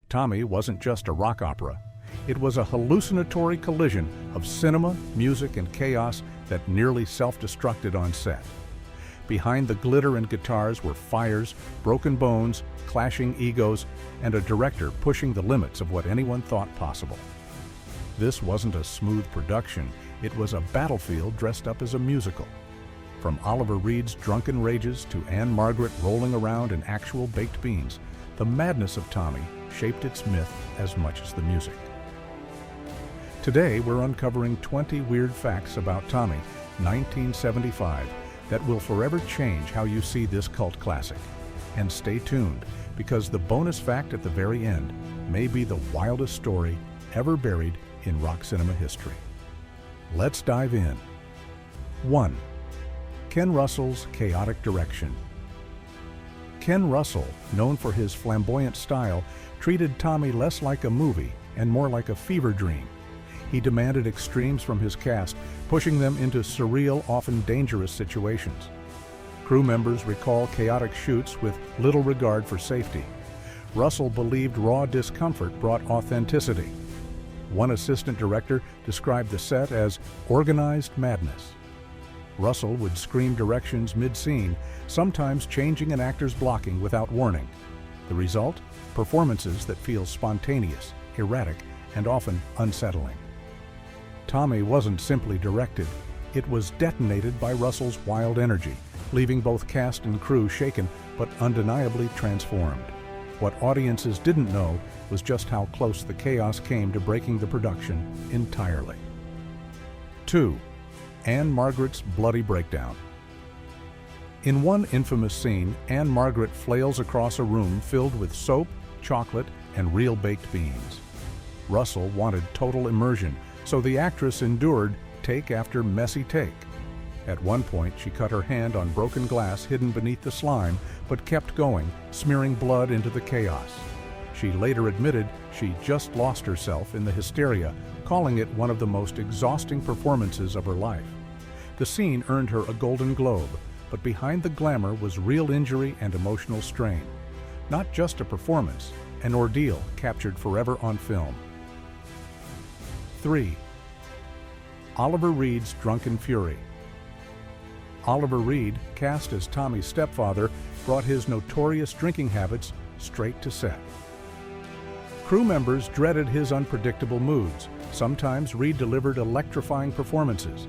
Tommy wasn't just a rock opera. It was a hallucinatory collision of cinema, music, and chaos that nearly self-destructed on set. Behind the glitter and guitars were fires, broken bones, clashing egos, and a director pushing the limits of what anyone thought possible. This wasn't a smooth production, it was a battlefield dressed up as a musical. From Oliver Reed's drunken rages to Ann-Margret rolling around in actual baked beans, the madness of Tommy shaped its myth as much as the music. Today, we're uncovering 20 weird facts about Tommy, 1975, that will forever change how you see this cult classic. And stay tuned, because the bonus fact at the very end may be the wildest story ever buried in rock cinema history. Let's dive in. 1. Ken Russell's chaotic direction. Ken Russell, known for his flamboyant style, treated Tommy less like a movie and more like a fever dream. He demanded extremes from his cast, pushing them into surreal, often dangerous situations. Crew members recall chaotic shoots with little regard for safety. Russell believed raw discomfort brought authenticity. One assistant director described the set as organized madness. Russell would scream directions mid-scene, sometimes changing an actor's blocking without warning. The result? Performances that feel spontaneous, erratic, and often unsettling. Tommy wasn't simply directed, it was detonated by Russell's wild energy, leaving both cast and crew shaken but undeniably transformed. What audiences didn't know was just how close the chaos came to breaking the production entirely. 2. Ann-Margret's bloody breakdown. In one infamous scene, Ann-Margret flails across a room filled with soap, chocolate, and real baked beans. Russell wanted total immersion, so the actress endured take after messy take. At one point, she cut her hand on broken glass hidden beneath the slime, but kept going, smearing blood into the chaos. She later admitted she just lost herself in the hysteria, calling it one of the most exhausting performances of her life. The scene earned her a Golden Globe, but behind the glamour was real injury and emotional strain. Not just a performance, an ordeal captured forever on film. 3. Oliver Reed's drunken fury. Oliver Reed, cast as Tommy's stepfather, brought his notorious drinking habits straight to set. Crew members dreaded his unpredictable moods. Sometimes Reed delivered electrifying performances.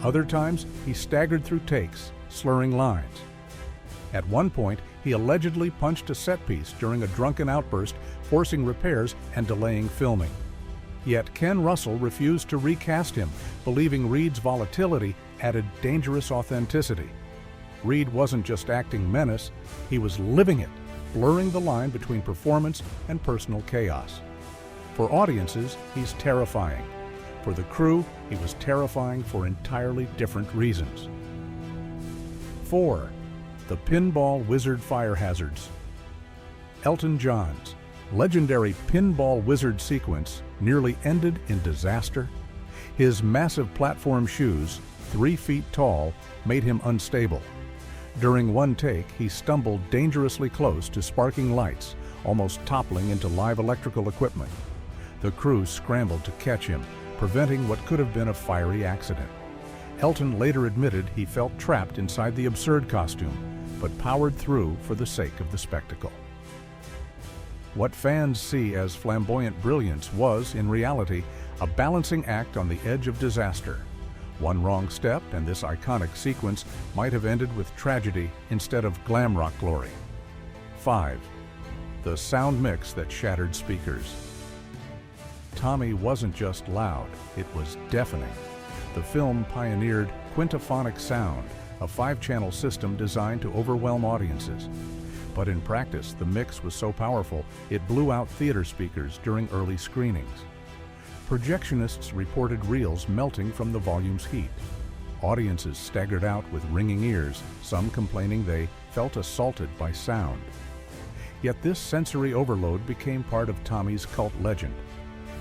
Other times, he staggered through takes, slurring lines. At one point, he allegedly punched a set piece during a drunken outburst, forcing repairs and delaying filming. Yet Ken Russell refused to recast him, believing Reed's volatility added dangerous authenticity. Reed wasn't just acting menace, he was living it, blurring the line between performance and personal chaos. For audiences, he's terrifying. For the crew, he was terrifying for entirely different reasons. 4. The Pinball Wizard Fire Hazards. Elton John's legendary Pinball Wizard sequence nearly ended in disaster. His massive platform shoes, 3 feet tall, made him unstable. During one take, he stumbled dangerously close to sparking lights, almost toppling into live electrical equipment. The crew scrambled to catch him, preventing what could have been a fiery accident. Elton later admitted he felt trapped inside the absurd costume, but powered through for the sake of the spectacle. What fans see as flamboyant brilliance was, in reality, a balancing act on the edge of disaster. One wrong step and this iconic sequence might have ended with tragedy instead of glam rock glory. 5. The sound mix that shattered speakers. Tommy wasn't just loud, it was deafening. The film pioneered quintaphonic sound, a 5-channel system designed to overwhelm audiences. But in practice, the mix was so powerful, it blew out theater speakers during early screenings. Projectionists reported reels melting from the volume's heat. Audiences staggered out with ringing ears, some complaining they felt assaulted by sound. Yet this sensory overload became part of Tommy's cult legend.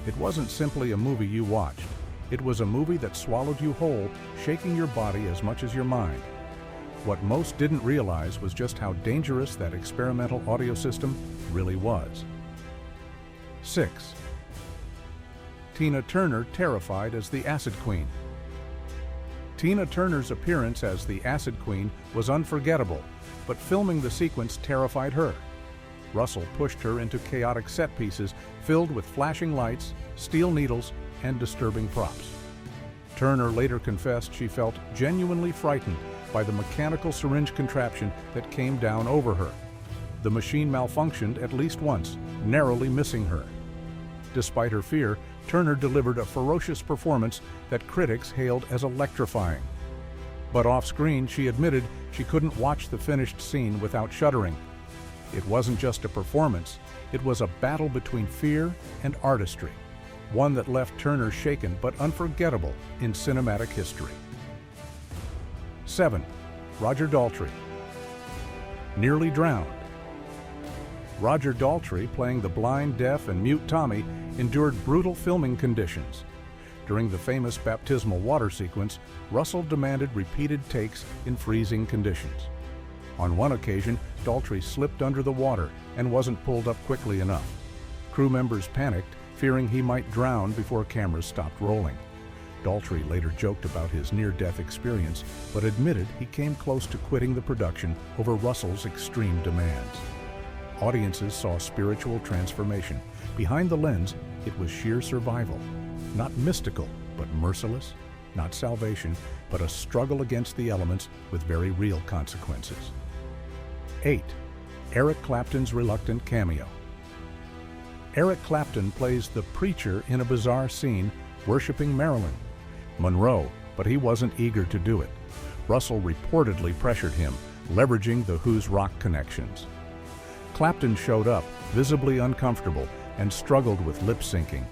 It wasn't simply a movie you watched. It was a movie that swallowed you whole, shaking your body as much as your mind. What most didn't realize was just how dangerous that experimental audio system really was. 6. Tina Turner terrified as the Acid Queen. Tina Turner's appearance as the Acid Queen was unforgettable, but filming the sequence terrified her. Russell pushed her into chaotic set pieces filled with flashing lights, steel needles, and disturbing props. Turner later confessed she felt genuinely frightened by the mechanical syringe contraption that came down over her. The machine malfunctioned at least once, narrowly missing her. Despite her fear, Turner delivered a ferocious performance that critics hailed as electrifying. But off-screen, she admitted she couldn't watch the finished scene without shuddering. It wasn't just a performance, it was a battle between fear and artistry, one that left Turner shaken but unforgettable in cinematic history. 7. Roger Daltrey. Nearly drowned. Roger Daltrey, playing the blind, deaf, and mute Tommy, endured brutal filming conditions. During the famous baptismal water sequence, Russell demanded repeated takes in freezing conditions. On one occasion, Daltrey slipped under the water and wasn't pulled up quickly enough. Crew members panicked, fearing he might drown before cameras stopped rolling. Daltrey later joked about his near-death experience, but admitted he came close to quitting the production over Russell's extreme demands. Audiences saw spiritual transformation. Behind the lens, it was sheer survival. Not mystical, but merciless. Not salvation, but a struggle against the elements with very real consequences. 8. Eric Clapton's reluctant cameo. Eric Clapton plays the preacher in a bizarre scene worshiping Marilyn Monroe, but he wasn't eager to do it. Russell reportedly pressured him, leveraging the Who's rock connections. Clapton showed up, visibly uncomfortable, and struggled with lip-syncing.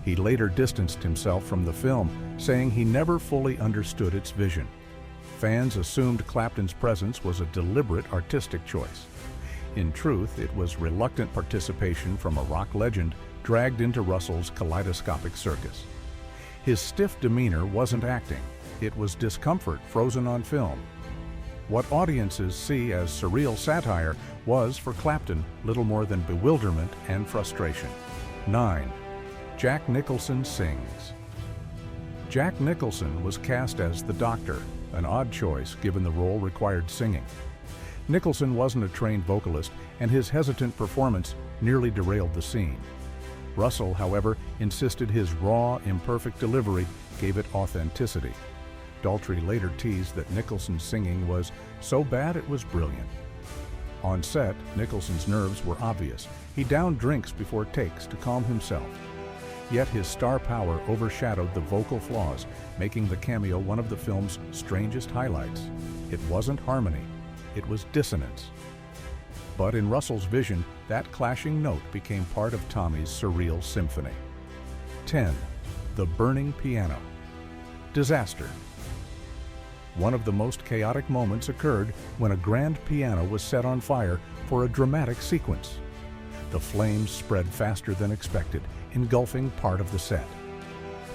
He later distanced himself from the film, saying he never fully understood its vision. Fans assumed Clapton's presence was a deliberate artistic choice. In truth, it was reluctant participation from a rock legend dragged into Russell's kaleidoscopic circus. His stiff demeanor wasn't acting, it was discomfort frozen on film. What audiences see as surreal satire was, for Clapton, little more than bewilderment and frustration. 9. Jack Nicholson sings. Jack Nicholson was cast as the Doctor, an odd choice given the role required singing. Nicholson wasn't a trained vocalist, and his hesitant performance nearly derailed the scene. Russell, however, insisted his raw, imperfect delivery gave it authenticity. Daltrey later teased that Nicholson's singing was so bad it was brilliant. On set, Nicholson's nerves were obvious. He downed drinks before takes to calm himself. Yet his star power overshadowed the vocal flaws, making the cameo one of the film's strangest highlights. It wasn't harmony, it was dissonance. But in Russell's vision, that clashing note became part of Tommy's surreal symphony. 10. The Burning Piano. Disaster. One of the most chaotic moments occurred when a grand piano was set on fire for a dramatic sequence. The flames spread faster than expected, engulfing part of the set.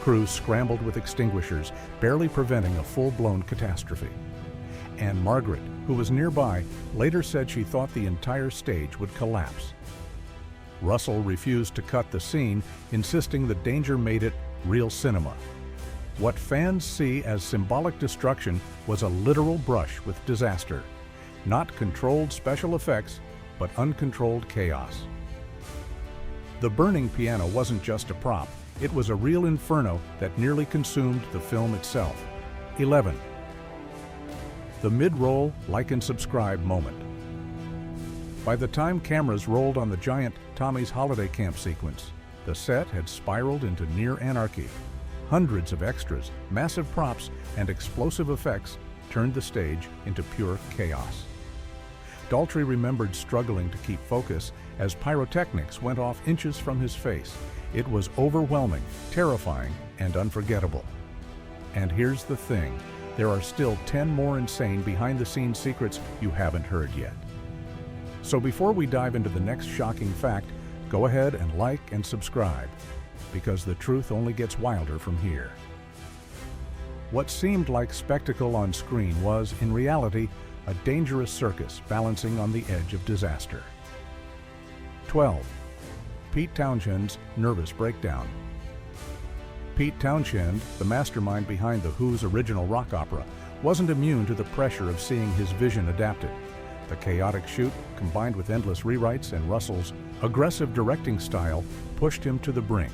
Crews scrambled with extinguishers, barely preventing a full-blown catastrophe. And Margaret, who was nearby, later said she thought the entire stage would collapse. Russell refused to cut the scene, insisting the danger made it real cinema. What fans see as symbolic destruction was a literal brush with disaster. Not controlled special effects, but uncontrolled chaos. The burning piano wasn't just a prop, it was a real inferno that nearly consumed the film itself. 11. The mid-roll like and subscribe moment. By the time cameras rolled on the giant Tommy's Holiday Camp sequence, the set had spiraled into near anarchy. Hundreds of extras, massive props, and explosive effects turned the stage into pure chaos. Daltrey remembered struggling to keep focus as pyrotechnics went off inches from his face. It was overwhelming, terrifying, and unforgettable. And here's the thing, there are still 10 more insane behind-the-scenes secrets you haven't heard yet. So before we dive into the next shocking fact, go ahead and like and subscribe, because the truth only gets wilder from here. What seemed like spectacle on screen was, in reality, a dangerous circus balancing on the edge of disaster. 12. Pete Townshend's nervous breakdown. Pete Townshend, the mastermind behind The Who's original rock opera, wasn't immune to the pressure of seeing his vision adapted. The chaotic shoot, combined with endless rewrites and Russell's aggressive directing style, pushed him to the brink.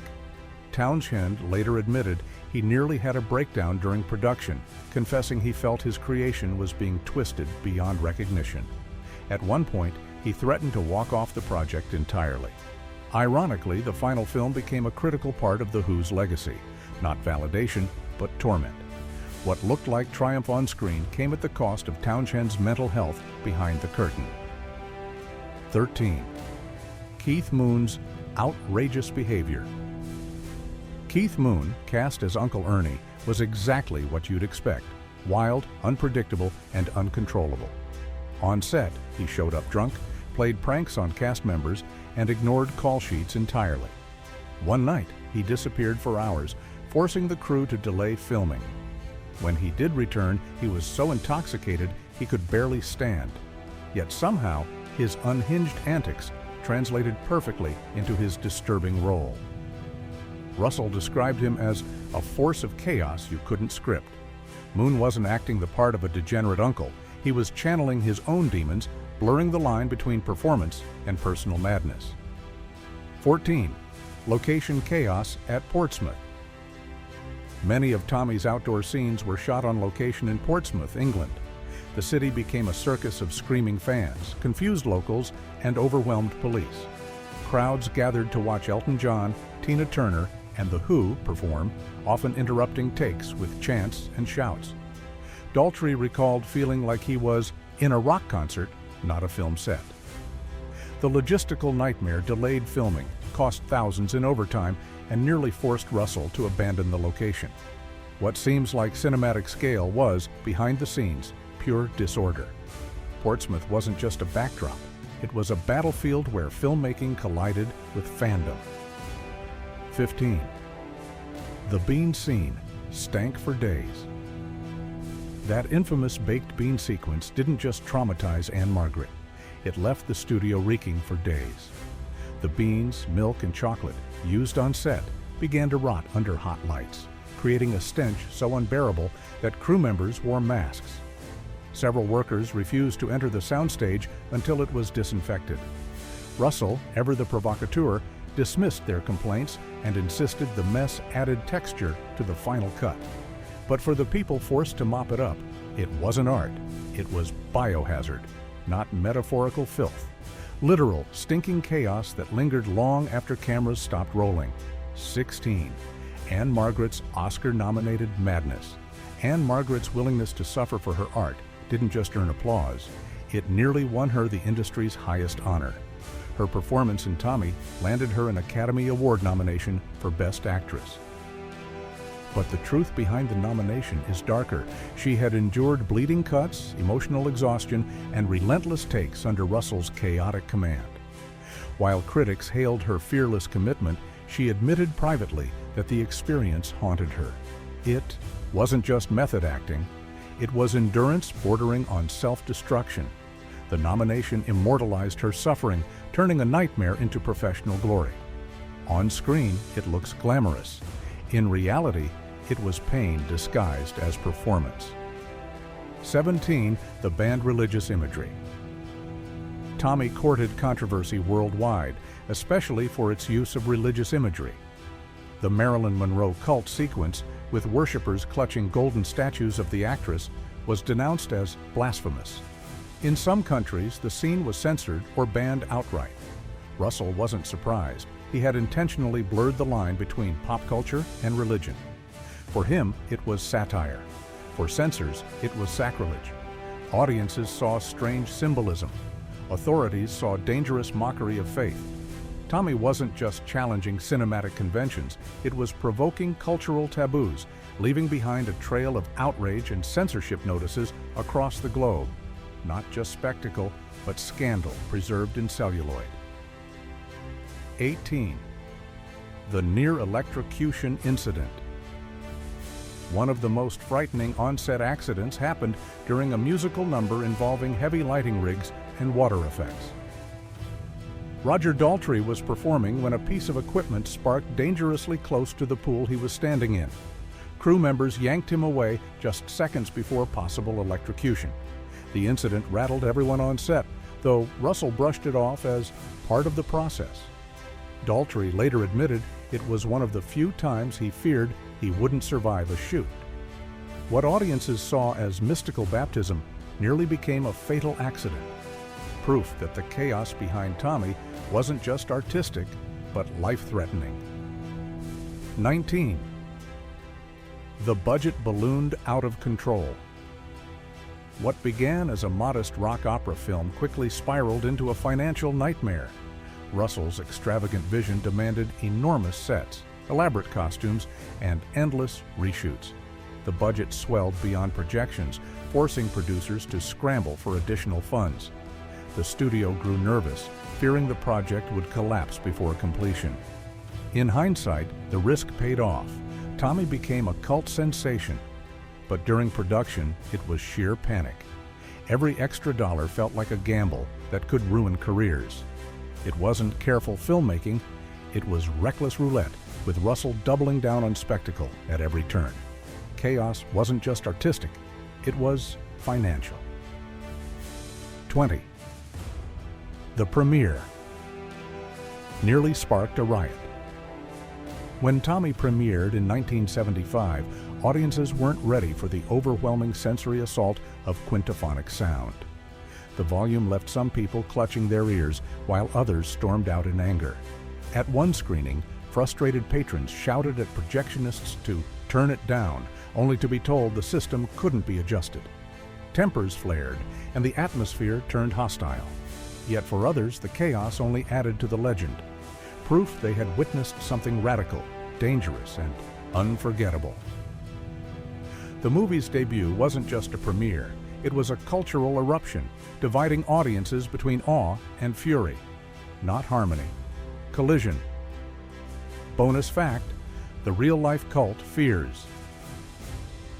Townshend later admitted he nearly had a breakdown during production, confessing he felt his creation was being twisted beyond recognition. At one point, he threatened to walk off the project entirely. Ironically, the final film became a critical part of The Who's legacy, not validation, but torment. What looked like triumph on screen came at the cost of Townshend's mental health behind the curtain. 13. Keith Moon's outrageous behavior. Keith Moon, cast as Uncle Ernie, was exactly what you'd expect: wild, unpredictable, and uncontrollable. On set, he showed up drunk, played pranks on cast members, and ignored call sheets entirely. One night, he disappeared for hours, forcing the crew to delay filming. When he did return, he was so intoxicated he could barely stand. Yet somehow, his unhinged antics translated perfectly into his disturbing role. Russell described him as a force of chaos you couldn't script. Moon wasn't acting the part of a degenerate uncle. He was channeling his own demons, blurring the line between performance and personal madness. 14. Location chaos at Portsmouth. Many of Tommy's outdoor scenes were shot on location in Portsmouth, England. The city became a circus of screaming fans, confused locals, and overwhelmed police. Crowds gathered to watch Elton John, Tina Turner, and The Who perform, often interrupting takes with chants and shouts. Daltrey recalled feeling like he was in a rock concert, not a film set. The logistical nightmare delayed filming, cost thousands in overtime, and nearly forced Russell to abandon the location. What seems like cinematic scale was, behind the scenes, pure disorder. Portsmouth wasn't just a backdrop. It was a battlefield where filmmaking collided with fandom. 15. The bean scene stank for days. That infamous baked bean sequence didn't just traumatize Ann-Margret. It left the studio reeking for days. The beans, milk, and chocolate used on set began to rot under hot lights, creating a stench so unbearable that crew members wore masks. Several workers refused to enter the soundstage until it was disinfected. Russell, ever the provocateur, dismissed their complaints and insisted the mess added texture to the final cut. But for the people forced to mop it up, it wasn't art, it was biohazard, not metaphorical filth. Literal, stinking chaos that lingered long after cameras stopped rolling. 16. Ann-Margret's Oscar-nominated madness. Ann-Margret's willingness to suffer for her art didn't just earn applause, it nearly won her the industry's highest honor. Her performance in Tommy landed her an Academy Award nomination for Best Actress. But the truth behind the nomination is darker. She had endured bleeding cuts, emotional exhaustion, and relentless takes under Russell's chaotic command. While critics hailed her fearless commitment, she admitted privately that the experience haunted her. It wasn't just method acting, it was endurance bordering on self-destruction. The nomination immortalized her suffering, turning a nightmare into professional glory. On screen, it looks glamorous. In reality, it was pain disguised as performance. 17. The banned religious imagery. Tommy courted controversy worldwide, especially for its use of religious imagery. The Marilyn Monroe cult sequence, with worshippers clutching golden statues of the actress, was denounced as blasphemous. In some countries, the scene was censored or banned outright. Russell wasn't surprised. He had intentionally blurred the line between pop culture and religion. For him, it was satire. For censors, it was sacrilege. Audiences saw strange symbolism. Authorities saw dangerous mockery of faith. Tommy wasn't just challenging cinematic conventions, it was provoking cultural taboos, leaving behind a trail of outrage and censorship notices across the globe. Not just spectacle, but scandal preserved in celluloid. 18. The near electrocution incident. One of the most frightening on-set accidents happened during a musical number involving heavy lighting rigs and water effects. Roger Daltrey was performing when a piece of equipment sparked dangerously close to the pool he was standing in. Crew members yanked him away just seconds before possible electrocution. The incident rattled everyone on set, though Russell brushed it off as part of the process. Daltrey later admitted it was one of the few times he feared he wouldn't survive a shoot. What audiences saw as mystical baptism nearly became a fatal accident. Proof that the chaos behind Tommy wasn't just artistic, but life-threatening. 19. The budget ballooned out of control. What began as a modest rock opera film quickly spiraled into a financial nightmare. Russell's extravagant vision demanded enormous sets, elaborate costumes, and endless reshoots. The budget swelled beyond projections, forcing producers to scramble for additional funds. The studio grew nervous, fearing the project would collapse before completion. In hindsight, the risk paid off. Tommy became a cult sensation, but during production, it was sheer panic. Every extra dollar felt like a gamble that could ruin careers. It wasn't careful filmmaking, it was reckless roulette, with Russell doubling down on spectacle at every turn. Chaos wasn't just artistic, it was financial. 20. The premiere nearly sparked a riot. When Tommy premiered in 1975, audiences weren't ready for the overwhelming sensory assault of quintaphonic sound. The volume left some people clutching their ears, while others stormed out in anger. At one screening, frustrated patrons shouted at projectionists to turn it down, only to be told the system couldn't be adjusted. Tempers flared, and the atmosphere turned hostile. Yet for others, the chaos only added to the legend. Proof they had witnessed something radical, dangerous, and unforgettable. The movie's debut wasn't just a premiere, it was a cultural eruption, dividing audiences between awe and fury, not harmony. Collision. Bonus fact, the real-life cult fears.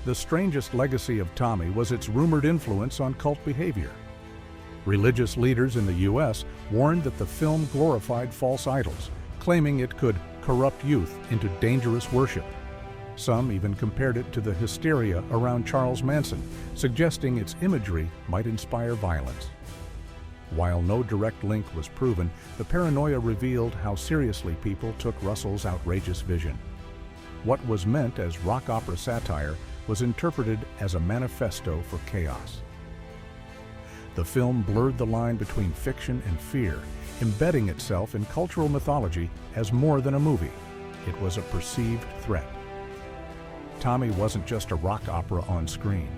The strangest legacy of Tommy was its rumored influence on cult behavior. Religious leaders in the U.S. warned that the film glorified false idols, claiming it could corrupt youth into dangerous worship. Some even compared it to the hysteria around Charles Manson, suggesting its imagery might inspire violence. While no direct link was proven, the paranoia revealed how seriously people took Russell's outrageous vision. What was meant as rock opera satire was interpreted as a manifesto for chaos. The film blurred the line between fiction and fear, embedding itself in cultural mythology as more than a movie. It was a perceived threat. Tommy wasn't just a rock opera on screen.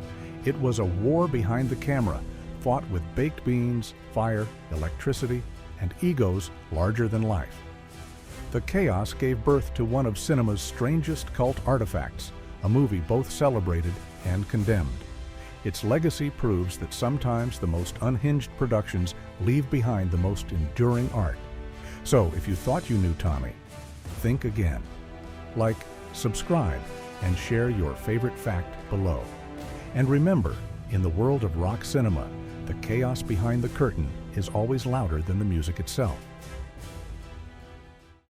It was a war behind the camera, fought with baked beans, fire, electricity, and egos larger than life. The chaos gave birth to one of cinema's strangest cult artifacts, a movie both celebrated and condemned. Its legacy proves that sometimes the most unhinged productions leave behind the most enduring art. So if you thought you knew Tommy, think again. Like, subscribe, and share your favorite fact below. And remember, in the world of rock cinema, the chaos behind the curtain is always louder than the music itself.